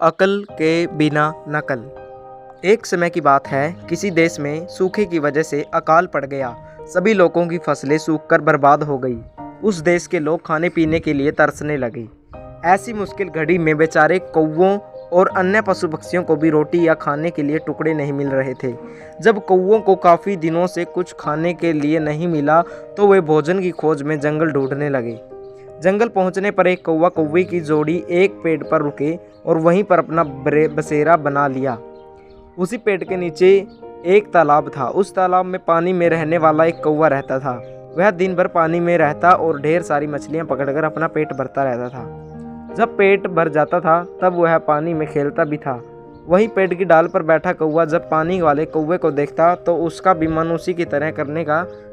अकल के बिना नकल। एक समय की बात है, किसी देश में सूखे की वजह से अकाल पड़ गया। सभी लोगों की फसलें सूखकर बर्बाद हो गई। उस देश के लोग खाने पीने के लिए तरसने लगे। ऐसी मुश्किल घड़ी में बेचारे कौवों और अन्य पशु पक्षियों को भी रोटी या खाने के लिए टुकड़े नहीं मिल रहे थे। जब कौवों को काफ़ी दिनों से कुछ खाने के लिए नहीं मिला तो वे भोजन की खोज में जंगल ढूंढने लगे। जंगल पहुंचने पर एक कौवा कौवे की जोड़ी एक पेड़ पर रुके और वहीं पर अपना बसेरा बना लिया। उसी पेड़ के नीचे एक तालाब था। उस तालाब में पानी में रहने वाला एक कौवा रहता था। वह दिन भर पानी में रहता और ढेर सारी मछलियां पकड़कर अपना पेट भरता रहता था। जब पेट भर जाता था तब वह पानी में खेलता भी था। वहीं पेड़ की डाल पर बैठा कौवा जब पानी वाले कौवे को देखता तो उसका भी मन उसी की तरह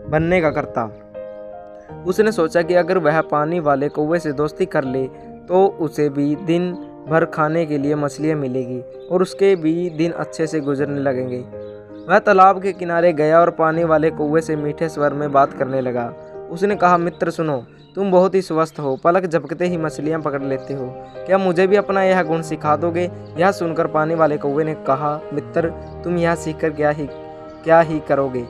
बनने का करता। उसने सोचा कि अगर वह पानी वाले कौवे से दोस्ती कर ले तो उसे भी दिन भर खाने के लिए मछलियाँ मिलेगी और उसके भी दिन अच्छे से गुजरने लगेंगे। वह तालाब के किनारे गया और पानी वाले कौवे से मीठे स्वर में बात करने लगा। उसने कहा, मित्र सुनो, तुम बहुत ही स्वस्थ हो, पलक झपकते ही मछलियाँ पकड़ लेते हो। क्या मुझे भी अपना यह गुण सिखा दोगे? यह सुनकर पानी वाले कौवे ने कहा, मित्र, तुम यह सीखकर क्या ही करोगे?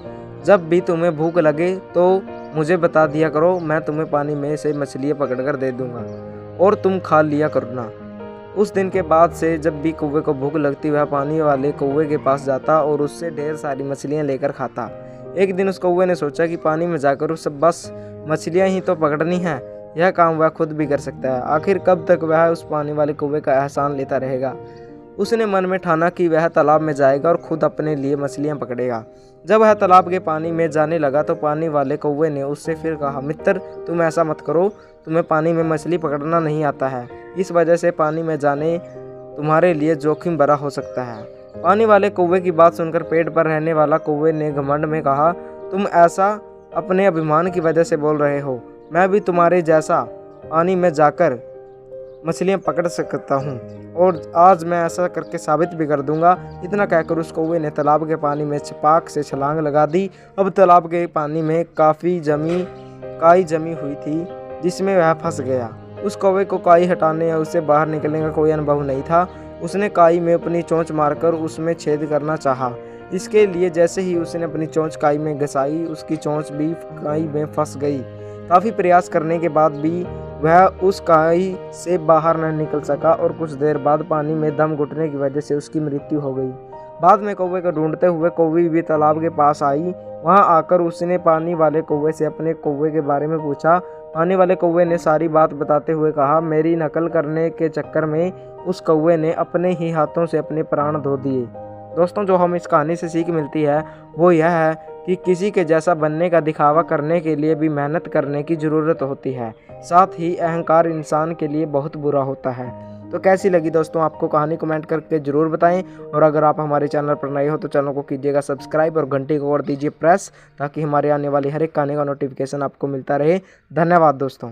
जब भी तुम्हें भूख लगे तो मुझे बता दिया करो, मैं तुम्हें पानी में से मछलियाँ पकड़कर दे दूंगा और तुम खा लिया करना। उस दिन के बाद से जब भी कौवे को भूख लगती वह पानी वाले कौवे के पास जाता और उससे ढेर सारी मछलियाँ लेकर खाता। एक दिन उस कौवे ने सोचा कि पानी में जाकर उसे बस मछलियाँ ही तो पकड़नी है, यह काम वह खुद भी कर सकता है। आखिर कब तक वह उस पानी वाले कौवे का एहसान लेता रहेगा? उसने मन में ठाना कि वह तालाब में जाएगा और खुद अपने लिए मछलियाँ पकड़ेगा। जब वह तालाब के पानी में जाने लगा तो पानी वाले कौवे ने उससे फिर कहा, मित्र, तुम ऐसा मत करो, तुम्हें पानी में मछली पकड़ना नहीं आता है। इस वजह से पानी में जाने तुम्हारे लिए जोखिम भरा हो सकता है। पानी वाले कौवे की बात सुनकर पेड़ पर रहने वाला कौवे ने घमंड में कहा, तुम ऐसा अपने अभिमान की वजह से बोल रहे हो। मैं भी तुम्हारे जैसा पानी में जाकर मछलियाँ पकड़ सकता हूँ और आज मैं ऐसा करके साबित भी कर दूंगा। इतना कहकर उस कौवे ने तालाब के पानी में छपाक से छलांग लगा दी। अब तालाब के पानी में काई जमी हुई थी जिसमें वह फंस गया। उस कौवे को काई हटाने या उससे बाहर निकलने का कोई अनुभव नहीं था। उसने काई में अपनी चोंच मारकर उसमें छेद करना चाहा। इसके लिए जैसे ही उसने अपनी चोंच काई में घसाई, उसकी चोंच भी काई में फंस गई। काफ़ी प्रयास करने के बाद भी वह उस काई से बाहर न निकल सका और कुछ देर बाद पानी में दम घुटने की वजह से उसकी मृत्यु हो गई। बाद में कौवे को ढूंढते हुए कौवी भी तालाब के पास आई। वहां आकर उसने पानी वाले कौवे से अपने कौवे के बारे में पूछा। पानी वाले कौवे ने सारी बात बताते हुए कहा, मेरी नकल करने के चक्कर में उस कौवे ने अपने ही हाथों से अपने प्राण धो दिए। दोस्तों, जो हम इस कहानी से सीख मिलती है वो यह है कि किसी के जैसा बनने का दिखावा करने के लिए भी मेहनत करने की ज़रूरत होती है। साथ ही अहंकार इंसान के लिए बहुत बुरा होता है। तो कैसी लगी दोस्तों आपको कहानी? कमेंट करके ज़रूर बताएं और अगर आप हमारे चैनल पर नए हो तो चैनल को कीजिएगा सब्सक्राइब और घंटी को कर दीजिए प्रेस, ताकि हमारे आने वाली हर एक कहानी का नोटिफिकेशन आपको मिलता रहे। धन्यवाद दोस्तों।